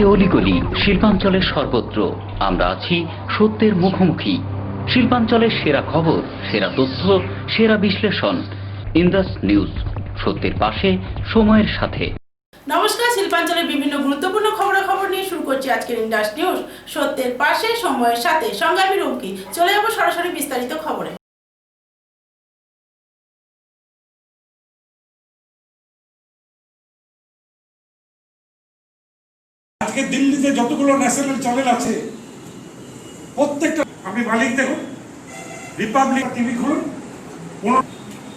প্রতি অলিগলি শিল্পাঞ্চলের সর্বত্র আমরা আছি সত্যের মুখোমুখি। শিল্পাঞ্চলের সেরা খবর, সেরা তথ্য, সেরা বিশ্লেষণ। ইন্দাস নিউজ, সত্যের পাশে, সময়ের সাথে। নমস্কার, শিল্পাঞ্চলের বিভিন্ন গুরুত্বপূর্ণ খবর নিয়ে শুরু করছি আজকের ইন্দাস নিউজ, সত্যের পাশে, সময়ের সাথে। সঙ্গে আমি রুমকি। চলে যাবো সরাসরি বিস্তারিত খবরে। আজকে দিল্লিতে যতগুলো ন্যাশনাল চ্যানেল আছে প্রত্যেকটা আপনি মালিক দেখুন, রিপাবলিক টিভি খুলুন,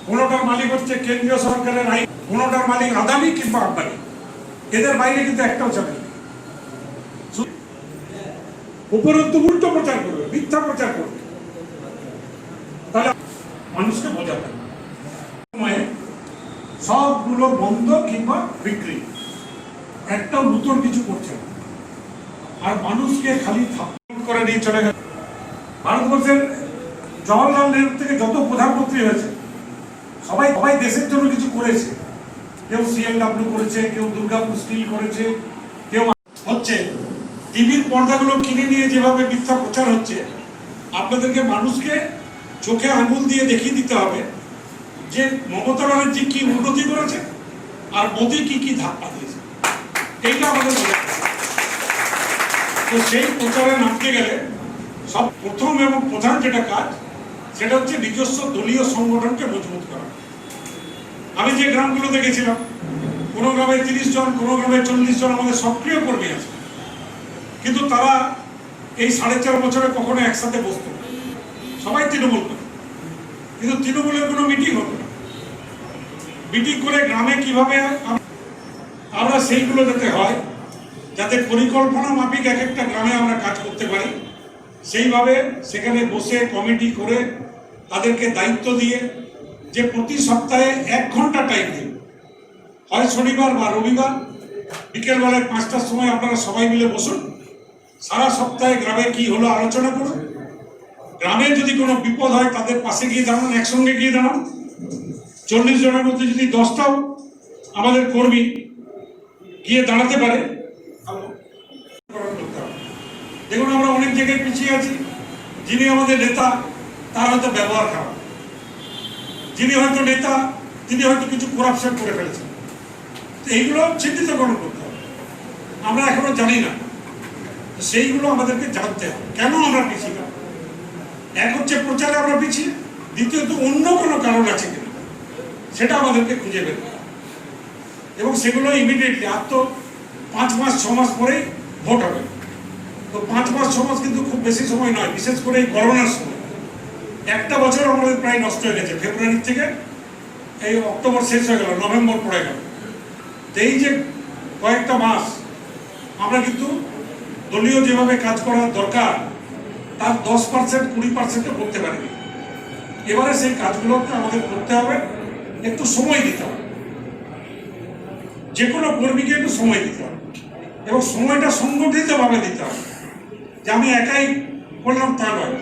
কোনোটার মালিক হচ্ছে কেন্দ্রীয় সরকারের আইন, কোনোটার মালিক আদানি কিংবা আম্বানি। এদের বাইরে কিন্তু একটাও চ্যানেল নেই। উপরন্তু উল্টো প্রচার করবে, মিথ্যা প্রচার করবে, তাহলে মানুষকে বোঝাবে সময়ে সবগুলো বন্ধ কিংবা বিক্রি, একটাও নতুন কিছু করছে না। আর মানুষকে খালি থাপ্পড় করে নিয়ে চলে গেছে। ভারতবর্ষের জওয়াহরলাল নেহরু থেকে যত প্রধানমন্ত্রী হয়েছে সবাই দেশের জন্য কিছু করেছে। কেউ সিএলডব্লিউ করেছে, কেউ দুর্গাপুর স্টিল করেছে, কেউ হচ্ছে টিভির পর্দাগুলো কিনে নিয়ে যেভাবে মিথ্যা প্রচার হচ্ছে, আপনাদেরকে মানুষকে চোখে আঙুল দিয়ে দেখিয়ে দিতে হবে যে মমতা ব্যানার্জি কি উন্নতি করেছে আর মোদী কি ধাক্কা দিয়েছে। এইটা আমাদের তো সেই প্রচারে নামতে গেলে সব প্রথম এবং প্রধান যেটা কাজ সেটা হচ্ছে নিজস্ব দলীয় সংগঠনকে মজবুত করা। আমি যে গ্রামগুলো দেখেছিলাম, কোনো গ্রামে 30 জন, কোনো গ্রামে 40 জন আমাদের সক্রিয় কর্মী আছে, কিন্তু তারা এই 4.5 বছরে কখনো একসাথে বসতো না। সবাই তৃণমূল করে, কিন্তু তৃণমূলের কোনো মিটিং হতো না। মিটিং করে গ্রামে কিভাবে আমরা সেইগুলো যাতে হয়, যাতে পরিকল্পনা মাফিক এক একটা গ্রামে আমরা কাজ করতে পারি, সেইভাবে সেখানে বসে কমিটি করে তাদেরকে দায়িত্ব দিয়ে যে প্রতি সপ্তাহে 1 ঘন্টা টাইম দিন, হয় শনিবার বা রবিবার বিকেলবেলায় 5টার সময় আপনারা সবাই মিলে বসুন। সারা সপ্তাহে গ্রামে কি হলো আলোচনা করুন। গ্রামে যদি কোনো বিপদ হয় তাদের পাশে গিয়ে দাঁড়ান, একসঙ্গে গিয়ে দাঁড়ান। 40 জনের মধ্যে যদি 10টাও আমাদের কর্মী গিয়ে দাঁড়াতে পারে, দেখুন আমরা অনেক জায়গায় পিছিয়ে আছি। যিনি আমাদের নেতা তার হয়তো ব্যবহার খারাপ, যিনি হয়তো নেতা তিনি হয়তো কিছু করাপশন করে ফেলেছেন। তো এইগুলো চিহ্নিতকরণ করতে হবে। আমরা এখনো জানি না, সেইগুলো আমাদেরকে জানতে হবে কেন আমরা পিছিয়ে। এক হচ্ছে প্রচারে আমরা পিছিয়ে, দ্বিতীয়ত অন্য কোনো কারণ আছে কিনা সেটা আমাদেরকে খুঁজে বের করতে হবে। এবং সেগুলো ইমিডিয়েটলি, আর তো 5 মাস 6 মাস পরেই ভোট হবে। তো 5 মাস 6 মাস কিন্তু খুব বেশি সময় নয়, বিশেষ করে এই করোনার সময়। একটা বছর আমাদের প্রায় নষ্ট হয়ে গেছে। ফেব্রুয়ারি থেকে এই অক্টোবর শেষ হয়ে গেল, নভেম্বর পড়ে গেল। তো এই যে কয়েকটা মাস আমরা কিন্তু দলীয় যেভাবে কাজ করার দরকার তার 10% 20% করতে পারিনি। এবারে সেই কাজগুলোকে আমাদের করতে হবে, একটু সময় দিতে হবে। যে কোনো কর্মীকে একটু সময় দিতে হবে এবং সময়টা সংগঠিতভাবে দিতে হবে। যে আমি একাই করলাম তা নয়।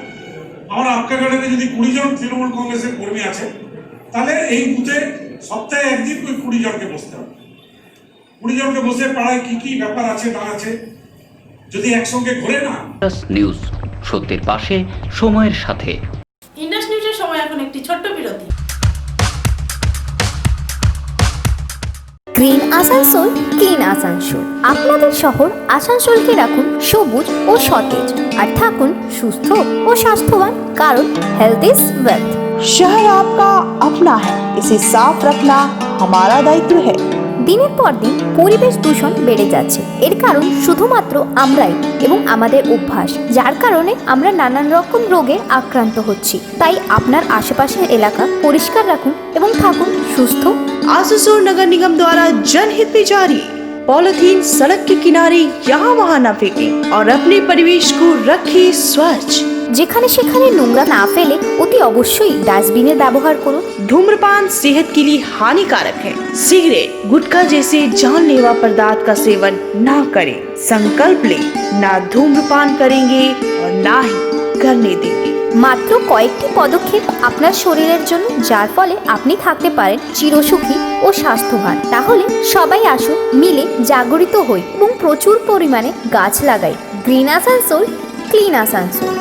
আমার আপকাগার্ডে যদি 20 জন তৃণমূল কংগ্রেসের কর্মী আছে, তাহলে এই বুথে সপ্তাহে একদিন ওই 20 জনকে বসতে হবে। 20 জনকে বসে পাড়ায় কি ব্যাপার আছে না আছে যদি একসঙ্গে ঘুরে না। ইন্দাস নিউজ, সত্যের পাশে, সময়ের সাথে। ইন্দাস নিউজের সময় এখন একটি ছোট্ট বিরতি। Green Asansol, clean Asansol. আপনাদের শহর আসানসোলকে রাখুন সবুজ ও সতেজ, আর থাকুন সুস্থ ও স্বাস্থ্যবান, কারণ হেলথ ইজ ওয়েলথ। शहर आपका अपना है, इसे साफ रखना हमारा दायित्व है। দিনের পর দিন পরিবেশ দূষণ বেড়ে যাচ্ছে। এর কারণ শুধুমাত্র আমরাই এবং আমাদের অভ্যাস, যার কারণে আমরা নানান রকম রোগে আক্রান্ত হচ্ছি। তাই আপনার আশেপাশের এলাকা পরিষ্কার রাখুন এবং থাকুন সুস্থ। आसनसोल नगर निगम द्वारा जनहित में जारी। पॉलिथीन सड़क के किनारे यहाँ वहाँ न फेंकें और अपने परिवेश को रखें स्वच्छ। যেখানে সেখানে নোংরা না ফেলে অতি অবশ্যই ডাস্টবিনের ব্যবহার করুন। धूम्रपान सेहत के लिए हानिकारक है। सिगरेट, गुटखा जैसे जानलेवा पदार्थ का सेवन ना करें। संकल्प लें, ना धूम्रपान करेंगे और ना ही करने देंगे। মাত্র কয়েকটি পদক্ষেপ আপনার শরীরের জন্য, যার ফলে আপনি থাকতে পারেন চিরসুখী ও স্বাস্থ্যবান। তাহলে সবাই আসুন, মিলে জাগরিত হই এবং প্রচুর পরিমাণে গাছ লাগাই। Green Asansol, clean Asansol.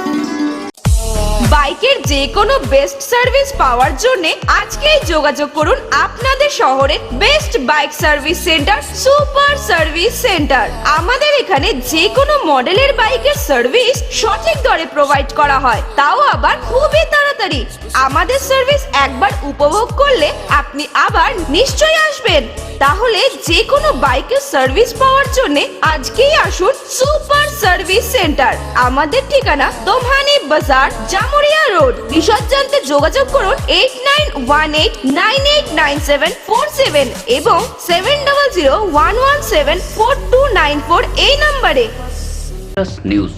বাইকের যে কোনো বেস্ট সার্ভিস পাওয়ার জন্য আজকেই যোগাযোগ করুন আপনাদের শহরের best bike service centre, super service centre. আমাদের এখানে যে কোনো মডেলের বাইকের সার্ভিস সঠিক দরে প্রোভাইড করা হয়, তাও আবার খুবই তাড়াতাড়ি। আমাদের সার্ভিস একবার উপভোগ করলে আপনি আবার নিশ্চয়ই আসবেন। তাহলে যে কোনো বাইকের সার্ভিস পাওয়ার জন্য আজকেই আসুন সুপার সার্ভিস সেন্টার। আমাদের ঠিকানা দোভানি বাজার, জামুরিয়া রোড। বিশদ জানতে যোগাযোগ করুন 8918989747 এবং 7001174294 এই নম্বরে। নিউজ,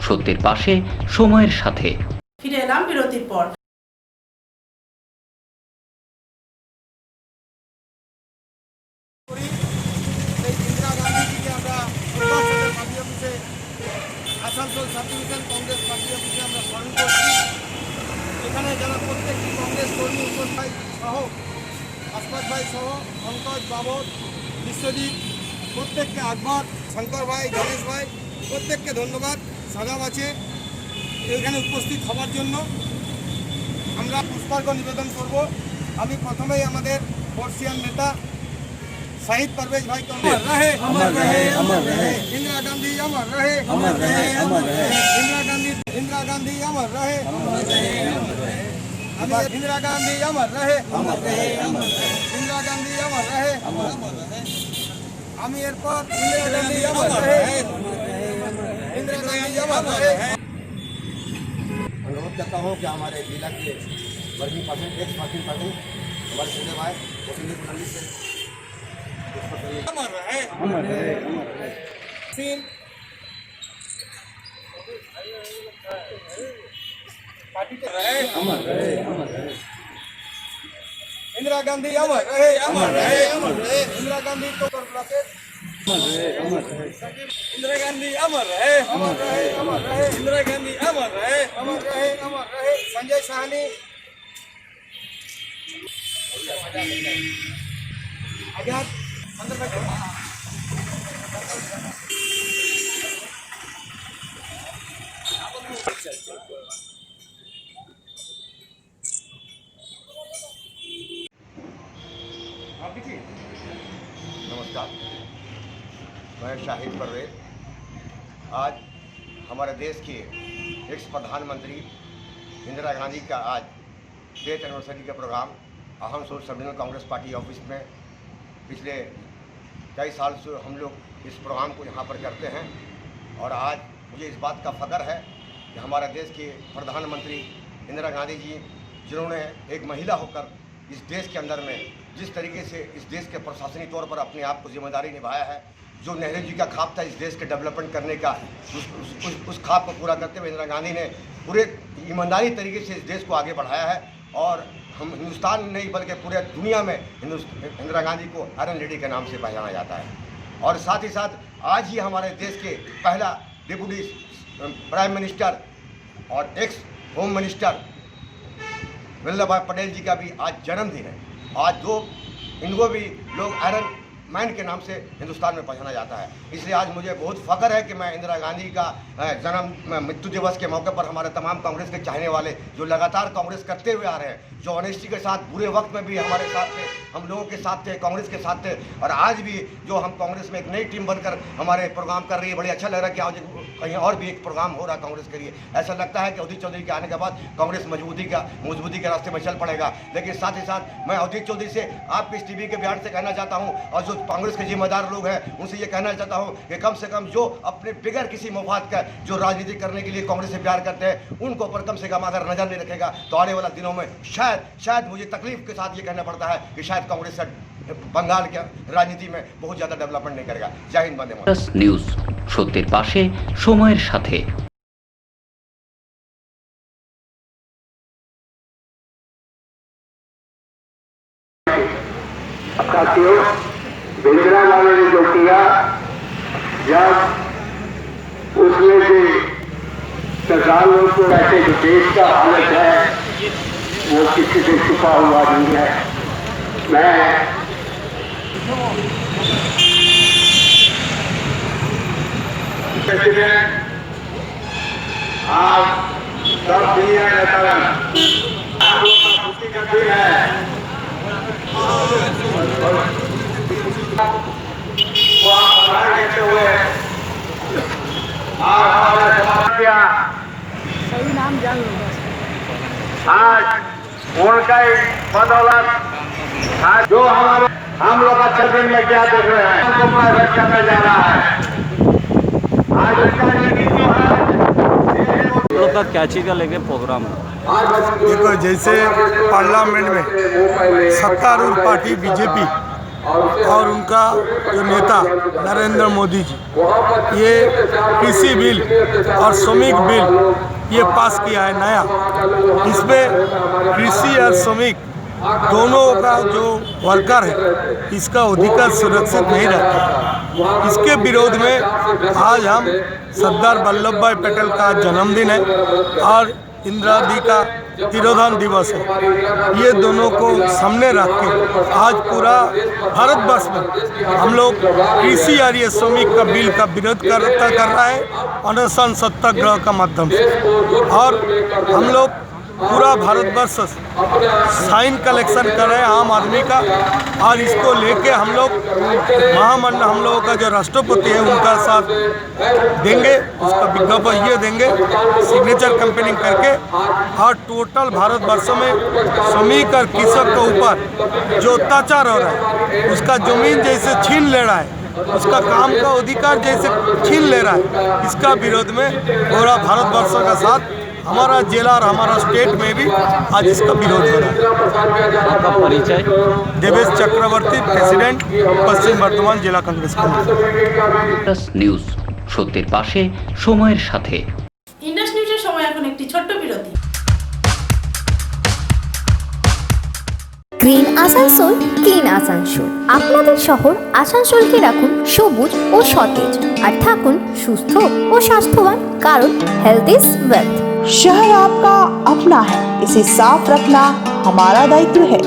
সত্যের পাশে, সময়ের সাথে। ফিরে এলাম বিরতির পর। ইন্দিরা গান্ধীজিকে আমরা নির্বাচনের পার্টি অফিসে, Asansol sub division Congress party অফিসে আমরা স্মরণ করছি। এখানে যারা প্রত্যেকটি কংগ্রেস কর্মী, উৎপল ভাই সহ, আশফাক ভাই সহ, পঙ্কজ, বাবর, বিশ্বজিৎ, প্রত্যেককে আকবর, শঙ্কর ভাই, গণেশ ভাই, প্রত্যেককে ধন্যবাদ। সাদাব আছে এখানে উপস্থিত হওয়ার জন্য। আমরা পুষ্পার্ঘ্য নিবেদন করব। আমি প্রথমেই আমাদের বর্ষিয়ান নেতা शहीद परवेज भाई को अमर रहे, अमर रहे, अमर रहे। इंदिरा गांधी अमर रहे, अमर रहे, अमर रहे। इंदिरा गांधी अमर रहे, अमर रहे, अमर रहे। इंदिरा गांधी अमर रहे, अमर रहे, अमर रहे। इंदिरा गांधी अमर रहे, अमर रहे। আমি এরপর इंदिरा गांधी अमर रहे, इंदिरा गांधी अमर रहे। अनुरोध करता हूँ कि हमारे जिला के working party, x working party हमारे सुनने भाई वसुंधरा कुंडली से अमर रहे, अमर रहे, अमर रहे। पार्टी रहे, अमर रहे, अमर रहे। इंदिरा गांधी अमर रहे, अमर रहे, अमर रहे। इंदिरा गांधी को अमर रहे, अमर रहे। इंदिरा गांधी अमर रहे, अमर रहे, अमर रहे। इंदिरा गांधी अमर रहे, अमर रहे, अमर रहे। संजय साहनी आजाद अंदर बैठो। नमस्कार, मैं शाहिद परवेज। आज हमारे देश के एक्स प्रधानमंत्री इंदिरा गांधी का आज डेथ एनिवर्सरी का programme Asansol sub divisional Congress party office में पिछले कई साल से हम लोग इस प्रोग्राम को यहाँ पर करते हैं। और आज मुझे इस बात का फ़ख्र है कि हमारे देश के प्रधानमंत्री इंदिरा गांधी जी, जिन्होंने एक महिला होकर इस देश के अंदर में जिस तरीके से इस देश के प्रशासनिक तौर पर अपने आप को जिम्मेदारी निभाया है, जो नेहरू जी का ख्वाब था इस देश के डेवलपमेंट करने का, उस ख्वाब को पूरा करते हुए इंदिरा गांधी ने पूरे ईमानदारी तरीके से इस देश को आगे बढ़ाया है। और हम हिंदुस्तान नहीं बल्कि पूरे दुनिया में इंदिरा गांधी को आयरन लेडी के नाम से पहचाना जाता है। और साथ ही साथ आज ही हमारे देश के पहला डिप्टी प्राइम मिनिस्टर और एक्स होम मिनिस्टर वल्लभ भाई पटेल जी का भी आज जन्मदिन है। आज इनको भी लोग आयरन मैन के नाम से हिंदुस्तान में पहचाना जाता है। इसलिए आज मुझे बहुत फ़ख्र है कि मैं इंदिरा गांधी का मृत्यु दिवस के मौके पर हमारे तमाम कांग्रेस के चाहने वाले जो लगातार कांग्रेस करते हुए आ रहे हैं, जो ऑनेस्टी के साथ बुरे वक्त में भी हमारे साथ थे, हम लोगों के साथ थे, कांग्रेस के साथ थे, और आज भी जो हम कांग्रेस में एक नई टीम बनकर हमारे प्रोग्राम कर रही है, बड़ी अच्छा लग रहा है कि आज कहीं और भी एक प्रोग्राम हो रहा है कांग्रेस के लिए। ऐसा लगता है कि अवधेश चौधरी के आने के बाद कांग्रेस मजबूती के रास्ते में चल पड़ेगा। लेकिन साथ ही साथ मैं अवधेश चौधरी से आपके इस टीवी के बिहार से कहना चाहता हूँ, और जो कांग्रेस के जिम्मेदार लोग हैं उनसे ये कहना चाहता हूँ कि कम से कम जो अपने बिगैर किसी मफाद का जो राजनीति करने के लिए कांग्रेस से प्यार करते हैं, उनको पर कम से कम अगर नजर नहीं रखेगा तो आने वाला दिनों में शायद मुझे तकलीफ के साथ ये कहना पड़ता है कि शायद कांग्रेस बंगाल के राजनीति में बहुत ज़्यादा डेवलपमेंट नहीं करेगा। जय हिंद, वंदे मातरम। নিউজ, সত্যের পাশে, সময়ের সাথে। साथियों, इंदिरा गांधी ने जो किया, जब उसमें से सरकारों को ऐसे जो देश का हालत है वो किसी से छुपा हुआ नहीं है। मैं प्रेसिडेंट आज सब दुनिया नेता खुशी का दिन है। वो आप बनाए कहते हुए आज उनका बदौलत आज जो हम लोग अच्छे दिन में क्या देख रहे हैं उनको प्राइवेट करने जा रहा है। आज उसका नीति जो है का क्या चीज का लेके प्रोग्राम देखो, जैसे पार्लियामेंट में सत्तारूढ़ पार्टी बीजेपी और उनका जो नेता नरेंद्र मोदी जी ये कृषि बिल और श्रमिक बिल ये पास किया है नया। इसमें कृषि और श्रमिक दोनों का जो वर्कर है इसका अधिकार सुरक्षित नहीं रहता। इसके विरोध में आज हम सरदार वल्लभ भाई पटेल का जन्मदिन है और इंदिरा गांधी का तिरोधान दिवस है। ये दोनों को सामने रख के आज पूरा भारतवर्ष में हम लोग कृषि और ये श्रमिक का बिल का विरोध कर रहा है अनशन सत्याग्रह का माध्यम से। और हम लोग पूरा भारतवर्ष साइन कलेक्शन कर रहे हैं आम आदमी का और इसको लेके हम लोग महामंडल हम लोगों का जो राष्ट्रपति है उनका साथ देंगे, उसका विज्ञापन ये देंगे सिग्नेचर कंपेनिंग करके। और टोटल भारतवर्ष में श्रमिक और कृषक के ऊपर जो अत्याचार हो रहा है, उसका जमीन जैसे छीन ले रहा है, उसका काम का अधिकार जैसे छीन ले रहा है, इसका विरोध में पूरा भारतवर्ष का साथ हमारा जिला और हमारा स्टेट में भी आज इसका विरोध हो रहा है। आपका परिचय? देवेश चक्रवर्ती, प्रेसिडेंट पश्चिम बर्धमान जिला कांग्रेस कमेटी। নিউজ সত্যের পাশে সময়ের সাথে। ইন্ডাস নিউজের সময় এখন একটি ছোট্ট বিরতি। Green Asansol, clean Asansol. আপনাদের শহর আসানসোলকে রাখুন সবুজ ও সতেজ আর থাকুন সুস্থ ও স্বাস্থ্যবান, কারণ হেলথ ইজ ওয়েলথ। शहर आपका अपना है, इसे साफ रखना हमारा दायित्व है।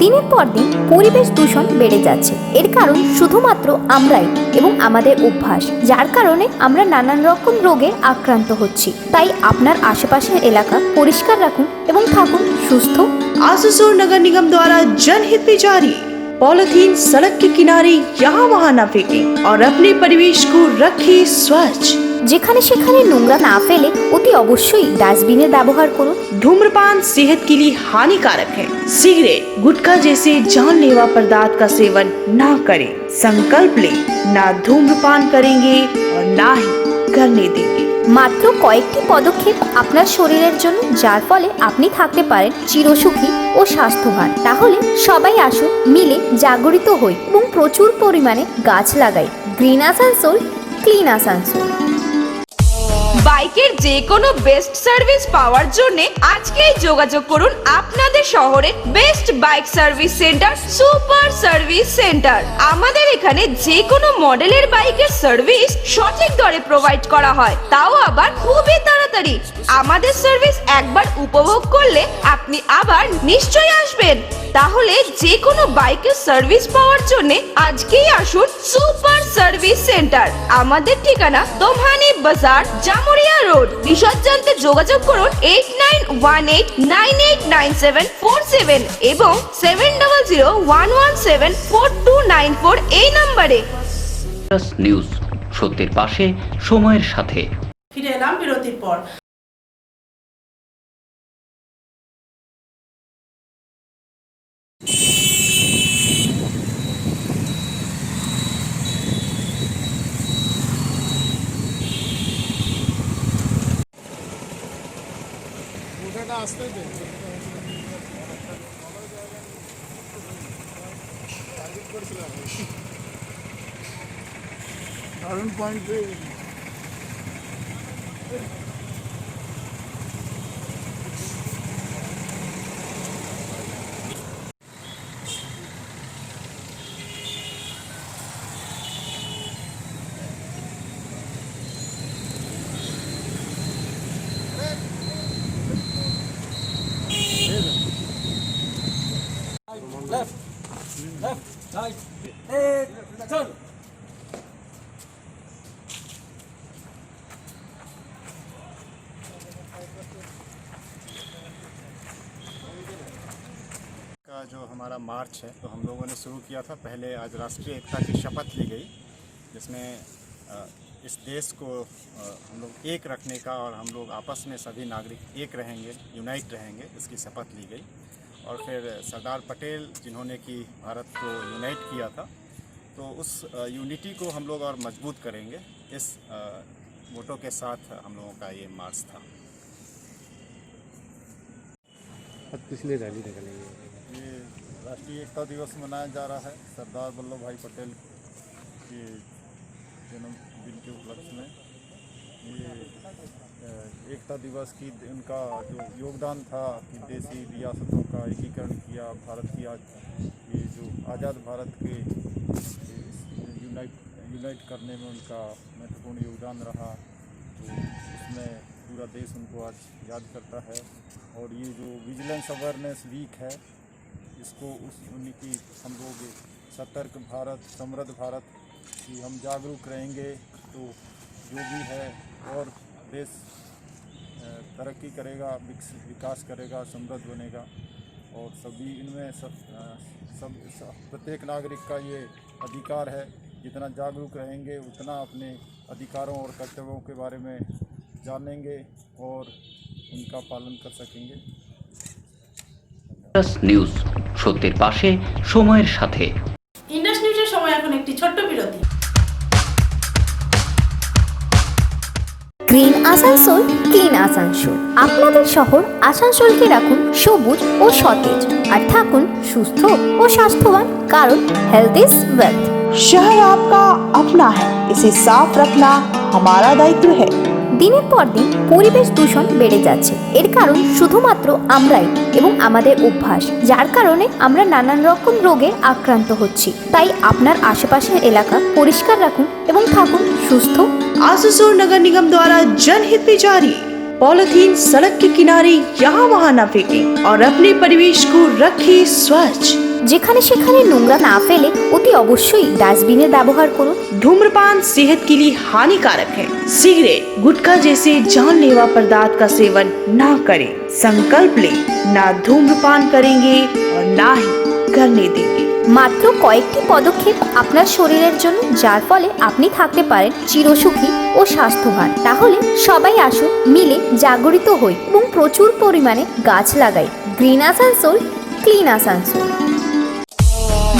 দিনের পর দিন পরিবেশ দূষণ বেড়ে যাচ্ছে। এর কারণ শুধুমাত্র আমরাই এবং আমাদের অভ্যাস, যার কারণে আমরা নানান রকম রোগে আক্রান্ত হচ্ছি। তাই আপনার আশেপাশের এলাকা পরিষ্কার রাখুন এবং থাকুন সুস্থ। आसनसोल नगर निगम द्वारा जनहित में जारी। पॉलिथीन सड़क के किनारे यहाँ वहाँ न फेंकें और अपने परिवेश को रखें स्वच्छ। যেখানে সেখানে নোংরা না ফেলে অতি অবশ্যই ডাস্টবিনের ব্যবহার করুন। धूम्रपान सेहत के लिए हानिकारक है। सिगरेट, गुटखा जैसे जानलेवा पदार्थ का सेवन ना करें। संकल्प ले, ना धूम्रपान करेंगे और ना ही करने देंगे। মাত্র কয়েকটি পদক্ষেপ আপনার শরীরের জন্য, যার ফলে আপনি থাকতে পারেন চিরসুখী ও স্বাস্থ্যবান। তাহলে সবাই আসুন, মিলে জাগরিত হই এবং প্রচুর পরিমাণে গাছ লাগাই। Green Asansol, clean Asansol. বাইকের যে কোনো বেস্ট সার্ভিস পাওয়ার জন্য আজকেই যোগাযোগ করুন আপনাদের শহরের best bike service centre super service centre. আমাদের এখানে যে কোনো মডেলের বাইকের সার্ভিস সঠিক দরে প্রোভাইড করা হয়, তাও আবার খুবই তাড়াতাড়ি। আমাদের সার্ভিস একবার উপভোগ করলে আপনি আবার নিশ্চয়ই আসবেন। তাহলে যে কোনো বাইকের সার্ভিস পাওয়ার জন্য আজকেই আসুন সুপার সার্ভিস সেন্টার। আমাদের ঠিকানা দোমহানি বাজার, জামুরিয়া রোড। বিশদ জানতে যোগাযোগ করুন 8918989747 এবং 7001174294 এই নম্বরে। নিউজ সত্যের পাশে সময়ের সাথে। ফিরে এলাম বিরতির পর। का जो हमारा मार्च है तो हम लोगों ने शुरू किया था। पहले आज राष्ट्रीय एकता की शपथ ली गई, जिसमें इस देश को हम लोग एक रखने का और हम लोग आपस में सभी नागरिक एक रहेंगे, यूनाइट रहेंगे, इसकी शपथ ली गई। और फिर सरदार पटेल जिन्होंने कि भारत को यूनाइट किया था, तो उस यूनिटी को हम लोग और मजबूत करेंगे, इस मोटो के साथ हम लोगों का ये मार्च था। पिछले रैली निकलेंगे। ये राष्ट्रीय एकता दिवस मनाया जा रहा है सरदार वल्लभ भाई पटेल के जन्मदिन के उपलक्ष्य में। ये एकता दिवस की उनका जो योगदान था कि देशी रियासतों का एकीकरण किया, भारत की आज ये जो आज़ाद भारत के यूनाइट करने में उनका महत्वपूर्ण योगदान रहा, तो उसमें पूरा देश उनको आज याद करता है। और ये जो विजिलेंस अवेयरनेस वीक है, इसको उन्हीं की हम लोग सतर्क भारत, समृद्ध भारत कि हम जागरूक रहेंगे तो जो भी है और देश तरक्की करेगा, विकास करेगा, समृद्ध बनेगा। और सभी इनमें सब प्रत्येक नागरिक का ये अधिकार है, जितना जागरूक रहेंगे उतना अपने अधिकारों और कर्तव्यों के बारे में जानेंगे और उनका पालन कर सकेंगे। নিউজ, সত্যের পাশে সময়ের সাথে। ইন্ডাস নিউজের সময় এখন একটি ছোট্ট বিরতি। Green Asansol, clean Asansol. আপনাদের শহর আসানসোলকে রাখুন সবুজ ও সতেজ, আর থাকুন সুস্থ ও স্বাস্থ্যবান, কারণ হেলথ ইজ ওয়েলথ। शहर आपका अपना है, इसे साफ रखना हमारा दायित्व है। দিনের পর দিন পরিবেশ দূষণ বেড়ে যাচ্ছে, এর কারণ শুধুমাত্র আমরাই এবং আমাদের অভ্যাস, যার কারণে আমরা নানান রকম রোগে আক্রান্ত হচ্ছি। তাই আপনার আশেপাশের এলাকা পরিষ্কার রাখুন এবং থাকুন সুস্থ। आसुसोर नगर निगम द्वारा जनहित में जारी। पॉलिथीन सड़क के किनारे यहाँ वहाँ न फेंकें और अपने परिवेश को रखें स्वच्छ। যেখানে সেখানে নোংরা না ফেলে অতি অবশ্যই ডাস্টবিনের ব্যবহার করুন। धूम्रपान सेहत के लिए हानिकारक है। सिगरेट, गुटखा जैसे जानलेवा पदार्थ का सेवन ना करें। संकल्प लें, ना धूम्रपान करेंगे और ना ही करने देंगे। মাত্র কয়েকটি পদক্ষেপ আপনার শরীরের জন্য, যার ফলে আপনি থাকতে পারেন চিরসুখী ও স্বাস্থ্যবান। তাহলে সবাই আসুন, মিলে জাগরিত হই এবং প্রচুর পরিমাণে গাছ লাগাই। Green Asansol, clean Asansol.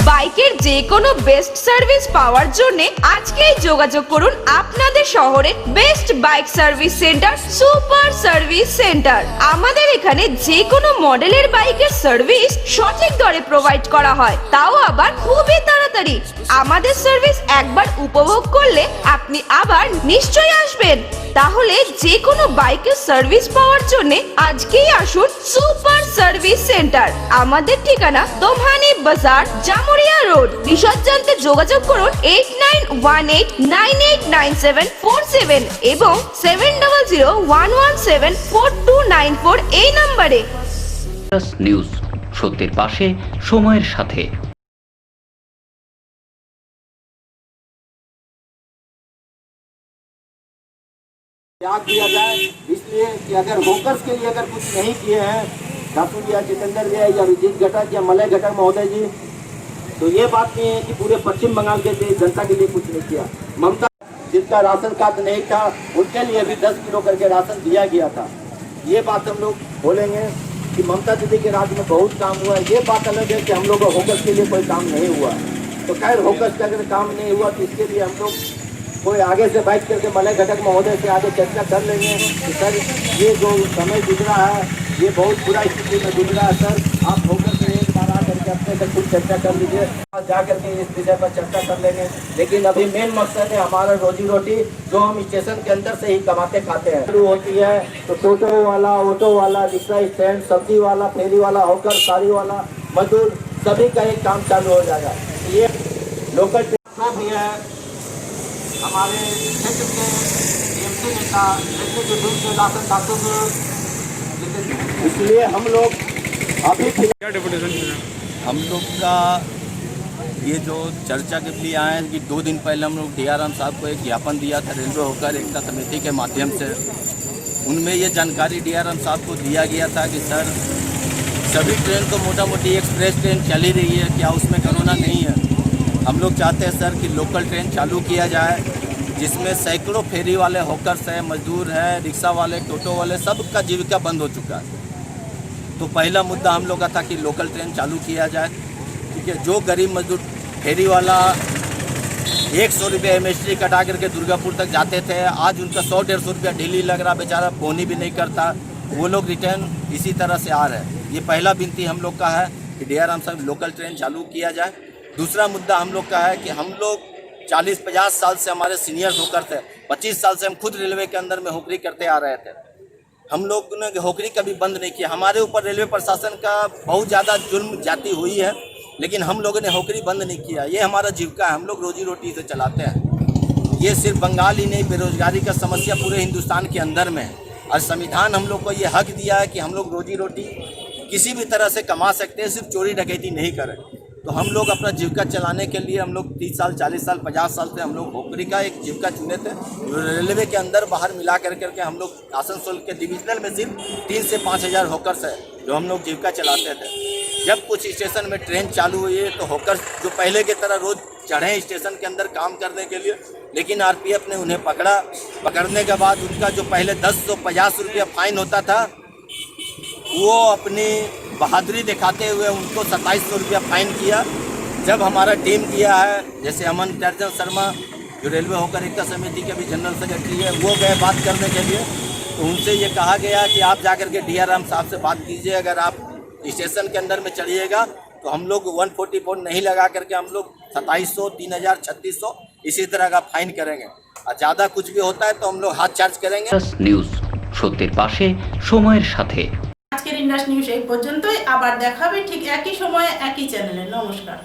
বাইকের যে কোনো বেস্ট সার্ভিস পাওয়ার জন্য আজকেই যোগাযোগ করুন আপনাদের শহরের best bike service centre, super service centre. আমাদের এখানে যে কোনো মডেলের বাইকের সার্ভিস সঠিক দরে প্রোভাইড করা হয়, তাও আবার খুবই তাড়াতাড়ি। আমাদের সার্ভিস একবার উপভোগ করলে আপনি আবার নিশ্চয়ই আসবেন। তাহলে যে কোনো বাইকের সার্ভিস পাওয়ার জন্য আজকেই আসুন সুপার সার্ভিস সেন্টার। আমাদের ঠিকানা দোমহানি বাজার, জামুরিয়া রোড। বিশদ জানতে যোগাযোগ করুন 8918989747 এবং 7001174294 এই নম্বরে। নিউজ, সত্যের পাশে সময়ের সাথে। त्याग दिया जाए, इसलिए कि अगर होकर्स के लिए अगर कुछ नहीं किए हैं ठाकुर या जितेंद्र जी या विजीत घटक या मलय घटक महोदय जी, तो ये बात नहीं है कि पूरे पश्चिम बंगाल के जनता के लिए कुछ नहीं किया। ममता जिसका राशन कार्ड नहीं था उनके लिए भी 10 किलो करके राशन दिया गया था। ये बात हम लोग बोलेंगे कि ममता दीदी के राज में बहुत काम हुआ है। ये बात अलग है कि हम लोग होकर्स के लिए कोई काम नहीं हुआ। तो खैर होकर्स का अगर काम नहीं हुआ तो इसके लिए हम लोग कोई आगे से बैठ करके मलय घटक महोदय से आगे चर्चा कर लेंगे कि सर ये जो समय गुजरा है ये बहुत बुरा स्थिति में गुजरा है। सर आप होकर के एक बार आ करके अपने से कुछ चर्चा कर लीजिए, जा करके इस विषय पर चर्चा कर लेंगे। लेकिन अभी मेन मकसद है हमारा रोजी रोटी, जो हम स्टेशन के अंदर से ही कमाते खाते हैं। शुरू होती है तो टोटो वाला, ऑटो वाला, रिक्शा स्टैंड, सब्जी वाला, फेरी वाला होकर साड़ी वाला, मजदूर सभी का एक काम चालू हो जाएगा। ये लोकल जो भी है हमारे क्षेत्र के टीएमसी नेता जैसे कि दूर लासन ठाकुर, इसलिए हम लोग अभी क्या डेपुटेशन हम लोग का ये जो चर्चा के लिए आए हैं कि 2 दिन पहले हम लोग DRM साहब को एक ज्ञापन दिया था रेलवे होकर एकता समिति के माध्यम से। उनमें ये जानकारी DRM साहब को दिया गया था कि सर सभी ट्रेन तो मोटा मोटी एक्सप्रेस ट्रेन चल ही रही है, क्या उसमें कोरोना नहीं है? हम लोग चाहते हैं सर कि लोकल ट्रेन चालू किया जाए, जिसमें सैकड़ों फेरी वाले हॉकर्स हैं, मजदूर हैं, रिक्शा वाले, टोटो वाले, सबका जीविका बंद हो चुका है। तो पहला मुद्दा हम लोग का था कि लोकल ट्रेन चालू किया जाए। ठीक है, जो गरीब मजदूर फेरी वाला 100 रुपये MST कटा करके दुर्गापुर तक जाते थे, आज उनका 100-150 रुपया डेली लग रहा, बेचारा फोन भी नहीं करता, वो लोग रिटर्न इसी तरह से आ रहे हैं। ये पहला विनती हम लोग का है कि DRM साहब लोकल ट्रेन चालू किया जाए। दूसरा मुद्दा हम लोग का है कि हम लोग 40-50 साल से हमारे सीनियर्स होकर थे, 25 साल से हम खुद रेलवे के अंदर में नौकरी करते आ रहे थे। हम लोग ने नौकरी कभी बंद नहीं किया। हमारे ऊपर रेलवे प्रशासन का बहुत ज़्यादा जुल्म जाती हुई है, लेकिन हम लोगों ने नौकरी बंद नहीं किया। ये हमारा जीविका है, हम लोग रोजी रोटी से चलाते हैं। ये सिर्फ बंगाल ही नहीं, बेरोजगारी का समस्या पूरे हिंदुस्तान के अंदर में है, और संविधान हम लोग को ये हक दिया है कि हम लोग रोजी रोटी किसी भी तरह से कमा सकते हैं, सिर्फ चोरी डकैती नहीं करें। तो हम लोग अपना जीविका चलाने के लिए हम लोग 30 साल, 40 साल, 50 साल से हम लोग नौकरी का एक जीविका चुने थे। रेलवे के अंदर बाहर मिला करके हम लोग आसनसोल के डिविजनल में सिर्फ 3 से 5 हज़ार हॉकर्स है जो हम लोग जीविका चलाते थे। जब कुछ स्टेशन में ट्रेन चालू हुई है तो हॉकर्स जो पहले की तरह रोज़ चढ़े स्टेशन के अंदर काम करने के लिए, लेकिन RPF ने उन्हें पकड़ा। पकड़ने के बाद उनका जो पहले 1050 रुपया फाइन होता था, वो अपनी बहादुरी दिखाते हुए उनको 2700 रुपया फाइन किया। जब हमारा टीम किया है, जैसे अमन टर्जन शर्मा जो रेलवे होकर एकता समिति के भी जनरल सेक्रेटरी है, वो गए बात करने के लिए, तो उनसे ये कहा गया कि आप जाकर के DRM साहब से बात कीजिए, अगर आप स्टेशन के अंदर में चढ़िएगा तो हम लोग 144 नहीं लगा करके हम लोग 2700, 3000, 3600 इसी तरह का फाइन करेंगे, और ज़्यादा कुछ भी होता है तो हम लोग हाथ चार्ज करेंगे। নিউজ সত্যের পাশে সময়ের সাথে। আজকের ইন্ডাস নিউজ এই পর্যন্তই, আবার দেখাবে ঠিক একই সময়ে একই চ্যানেলে। নমস্কার।